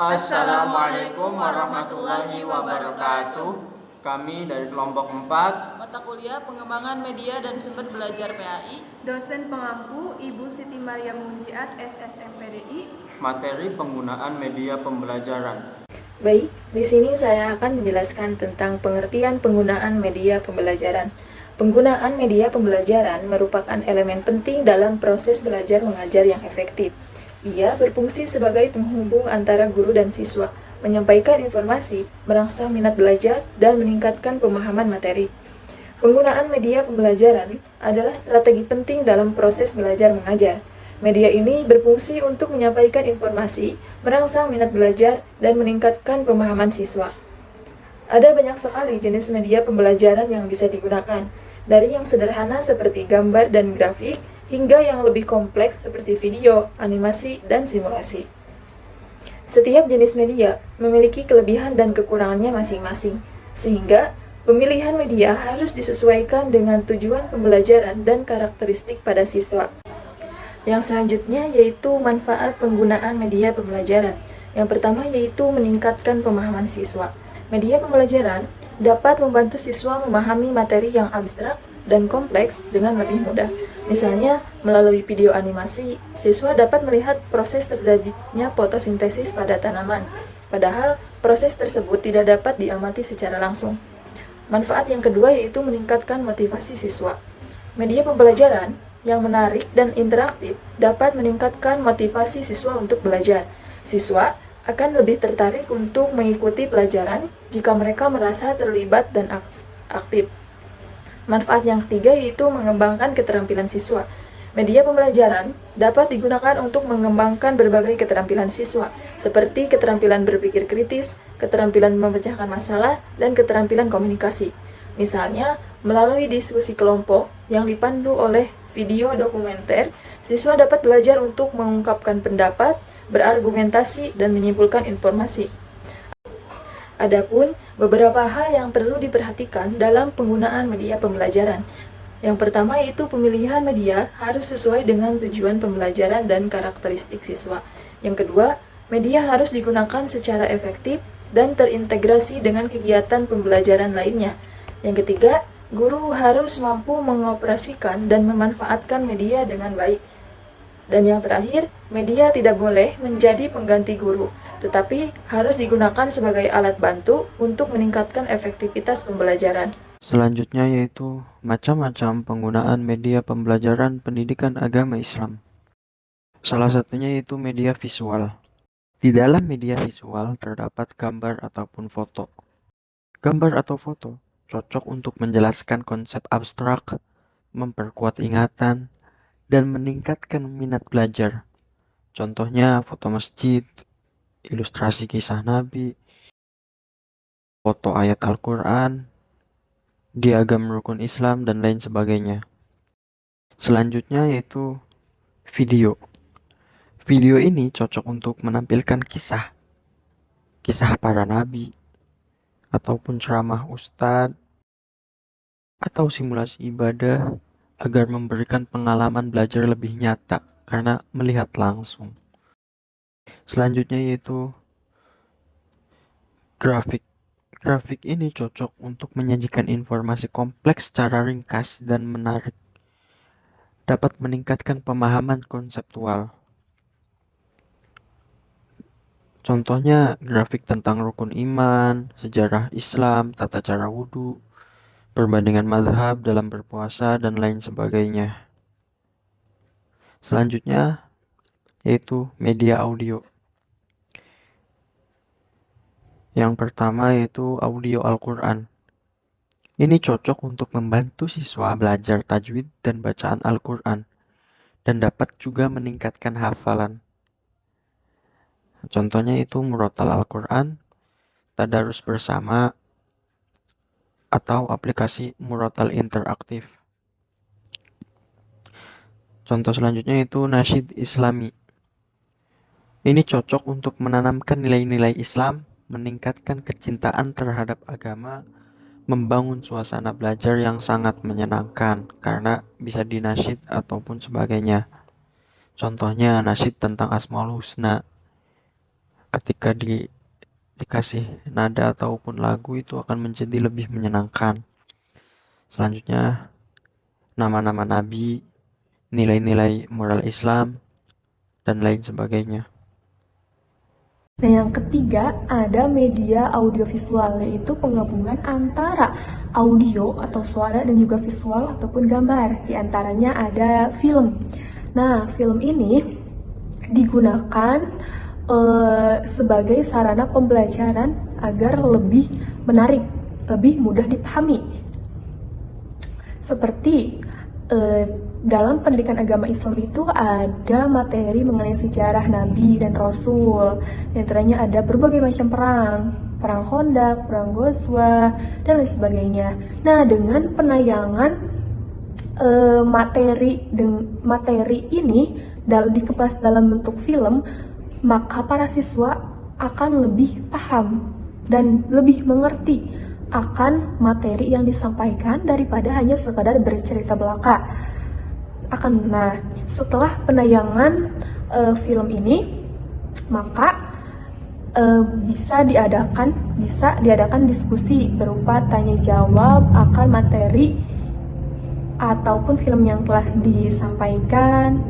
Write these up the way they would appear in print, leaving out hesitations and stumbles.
Assalamualaikum warahmatullahi wabarakatuh. Kami dari kelompok 4 mata kuliah Pengembangan Media dan Sumber Belajar PAI. Dosen pengampu Ibu Siti Maryam Munjiat SSMPDI. Materi penggunaan media pembelajaran. Baik, di sini saya akan menjelaskan tentang pengertian penggunaan media pembelajaran. Penggunaan media pembelajaran merupakan elemen penting dalam proses belajar mengajar yang efektif. Ia berfungsi sebagai penghubung antara guru dan siswa, menyampaikan informasi, merangsang minat belajar, dan meningkatkan pemahaman materi. Penggunaan media pembelajaran adalah strategi penting dalam proses belajar mengajar. Media ini berfungsi untuk menyampaikan informasi, merangsang minat belajar, dan meningkatkan pemahaman siswa. Ada banyak sekali jenis media pembelajaran yang bisa digunakan, dari yang sederhana seperti gambar dan grafik, hingga yang lebih kompleks seperti video, animasi, dan simulasi. Setiap jenis media memiliki kelebihan dan kekurangannya masing-masing, sehingga pemilihan media harus disesuaikan dengan tujuan pembelajaran dan karakteristik pada siswa. Yang selanjutnya yaitu manfaat penggunaan media pembelajaran. Yang pertama yaitu meningkatkan pemahaman siswa. Media pembelajaran dapat membantu siswa memahami materi yang abstrak dan kompleks dengan lebih mudah. Misalnya, melalui video animasi, siswa dapat melihat proses terjadinya fotosintesis pada tanaman, padahal proses tersebut tidak dapat diamati secara langsung. Manfaat yang kedua yaitu meningkatkan motivasi siswa. Media pembelajaran yang menarik dan interaktif dapat meningkatkan motivasi siswa untuk belajar. Siswa akan lebih tertarik untuk mengikuti pelajaran jika mereka merasa terlibat dan aktif. Manfaat yang ketiga yaitu mengembangkan keterampilan siswa. Media pembelajaran dapat digunakan untuk mengembangkan berbagai keterampilan siswa, seperti keterampilan berpikir kritis, keterampilan memecahkan masalah, dan keterampilan komunikasi. Misalnya, melalui diskusi kelompok yang dipandu oleh video dokumenter, siswa dapat belajar untuk mengungkapkan pendapat, berargumentasi, dan menyimpulkan informasi. Adapun beberapa hal yang perlu diperhatikan dalam penggunaan media pembelajaran. Yang pertama yaitu pemilihan media harus sesuai dengan tujuan pembelajaran dan karakteristik siswa. Yang kedua, media harus digunakan secara efektif dan terintegrasi dengan kegiatan pembelajaran lainnya. Yang ketiga, guru harus mampu mengoperasikan dan memanfaatkan media dengan baik. Dan yang terakhir, media tidak boleh menjadi pengganti guru, tetapi harus digunakan sebagai alat bantu untuk meningkatkan efektivitas pembelajaran. Selanjutnya yaitu macam-macam penggunaan media pembelajaran pendidikan agama Islam. Salah satunya yaitu media visual. Di dalam media visual terdapat gambar ataupun foto. Gambar atau foto cocok untuk menjelaskan konsep abstrak, memperkuat ingatan, dan meningkatkan minat belajar. Contohnya foto masjid, ilustrasi kisah Nabi, foto ayat Al-Quran, diagram rukun Islam, dan lain sebagainya. Selanjutnya yaitu video. Video ini cocok untuk menampilkan kisah para nabi, ataupun ceramah ustadz, atau simulasi ibadah agar memberikan pengalaman belajar lebih nyata karena melihat langsung. Selanjutnya yaitu grafik. Grafik ini cocok untuk menyajikan informasi kompleks secara ringkas dan menarik. Dapat meningkatkan pemahaman konseptual. Contohnya grafik tentang rukun iman, sejarah Islam, tata cara wudhu, perbandingan mazhab dalam berpuasa, dan lain sebagainya. Selanjutnya yaitu media audio. Yang pertama yaitu audio Al-Quran. Ini cocok untuk membantu siswa belajar tajwid dan bacaan Al-Quran, dan dapat juga meningkatkan hafalan. Contohnya itu murotal Al-Quran, tadarus bersama, atau aplikasi murotal interaktif. Contoh selanjutnya itu nasyid islami. Ini cocok untuk menanamkan nilai-nilai Islam, meningkatkan kecintaan terhadap agama, membangun suasana belajar yang sangat menyenangkan karena bisa dinasyid ataupun sebagainya. Contohnya nasyid tentang Asmaul Husna, ketika dikasih nada ataupun lagu itu akan menjadi lebih menyenangkan. Selanjutnya, nama-nama nabi, nilai-nilai moral Islam, dan lain sebagainya. Nah, yang ketiga ada media audiovisual, yaitu penggabungan antara audio atau suara dan juga visual ataupun gambar. Di antaranya ada film. Nah, film ini digunakan sebagai sarana pembelajaran agar lebih menarik, lebih mudah dipahami. Seperti dalam pendidikan agama Islam itu ada materi mengenai sejarah Nabi dan Rasul. Di antaranya ada berbagai macam perang Khandaq, perang Ghazwa, dan lain sebagainya. Nah, dengan penayangan materi ini dikemas dalam bentuk film, maka para siswa akan lebih paham dan lebih mengerti akan materi yang disampaikan daripada hanya sekadar bercerita belaka. Nah, setelah penayangan film ini, maka bisa diadakan diskusi berupa tanya jawab akan materi ataupun film yang telah disampaikan,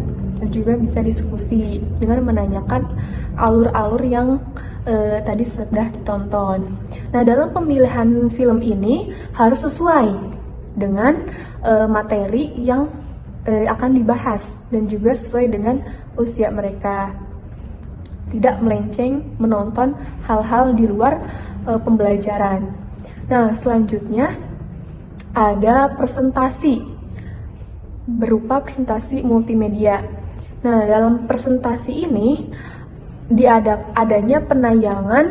dan juga bisa diskusi dengan menanyakan alur-alur yang tadi sudah ditonton. Nah, dalam pemilihan film ini harus sesuai dengan materi yang akan dibahas dan juga sesuai dengan usia mereka. Tidak melenceng menonton hal-hal di luar pembelajaran. Nah, selanjutnya ada presentasi berupa presentasi multimedia. Nah, dalam presentasi ini adanya penayangan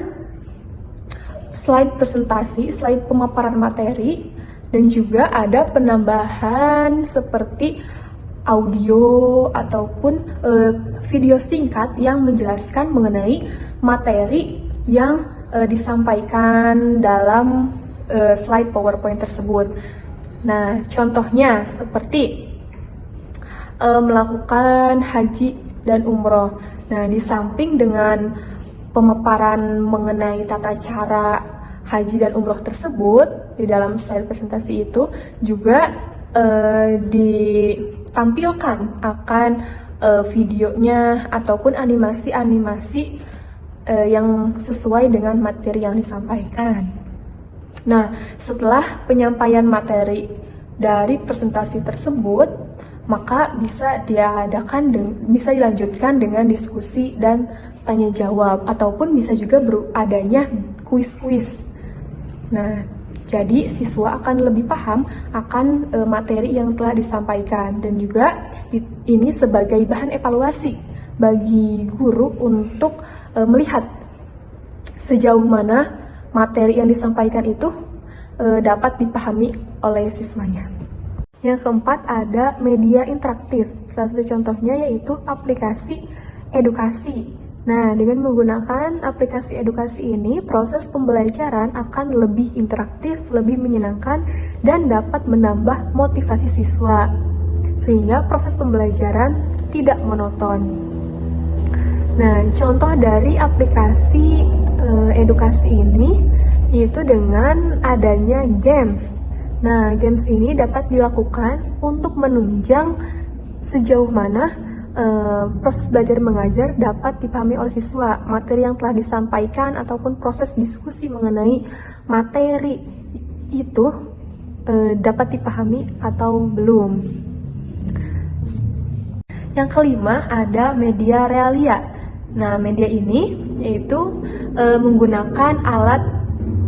slide presentasi, slide pemaparan materi, dan juga ada penambahan seperti audio ataupun video singkat yang menjelaskan mengenai materi yang disampaikan dalam slide PowerPoint tersebut. Nah, contohnya seperti melakukan haji dan umroh. Nah, di samping dengan pemaparan mengenai tata cara haji dan umroh tersebut di dalam slide presentasi itu juga ditampilkan akan videonya ataupun animasi-animasi yang sesuai dengan materi yang disampaikan. Nah, setelah penyampaian materi dari presentasi tersebut, maka bisa dilanjutkan dengan diskusi dan tanya jawab, ataupun bisa juga adanya kuis-kuis. Nah, jadi siswa akan lebih paham akan materi yang telah disampaikan, dan juga ini sebagai bahan evaluasi bagi guru untuk melihat sejauh mana materi yang disampaikan itu dapat dipahami oleh siswanya. Yang keempat ada media interaktif. Salah satu contohnya yaitu aplikasi edukasi. Nah, dengan menggunakan aplikasi edukasi ini, proses pembelajaran akan lebih interaktif, lebih menyenangkan, dan dapat menambah motivasi siswa, sehingga proses pembelajaran tidak monoton. Nah, contoh dari aplikasi edukasi ini yaitu dengan adanya games. Nah, games ini dapat dilakukan untuk menunjang sejauh mana proses belajar mengajar dapat dipahami oleh siswa, materi yang telah disampaikan ataupun proses diskusi mengenai materi itu dapat dipahami atau belum. Yang kelima ada media realia. Nah, media ini yaitu menggunakan alat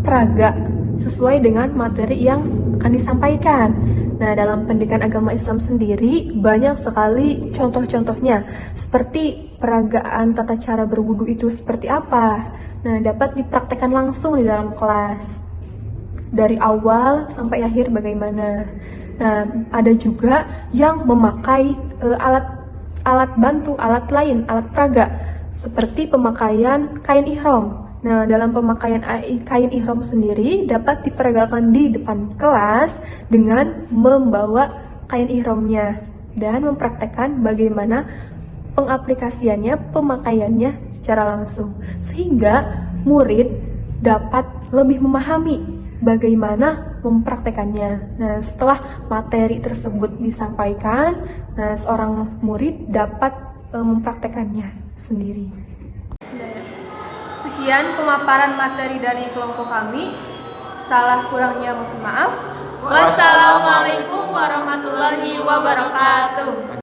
peraga sesuai dengan materi yang akan disampaikan. Nah, dalam pendidikan agama Islam sendiri banyak sekali contoh-contohnya, seperti peragaan tata cara berwudu itu seperti apa. Nah, dapat dipraktekkan langsung di dalam kelas dari awal sampai akhir bagaimana. Nah, ada juga yang memakai alat bantu, alat lain, alat peraga seperti pemakaian kain ihram. Nah, dalam pemakaian kain ihram sendiri dapat diperagakan di depan kelas dengan membawa kain ihramnya dan mempraktekkan bagaimana pengaplikasiannya, pemakaiannya secara langsung, sehingga murid dapat lebih memahami bagaimana mempraktekannya. Nah, setelah materi tersebut disampaikan, nah seorang murid dapat mempraktekannya sendiri. Sekian pemaparan materi dari kelompok kami. Salah kurangnya mohon maaf. Wassalamualaikum warahmatullahi wabarakatuh.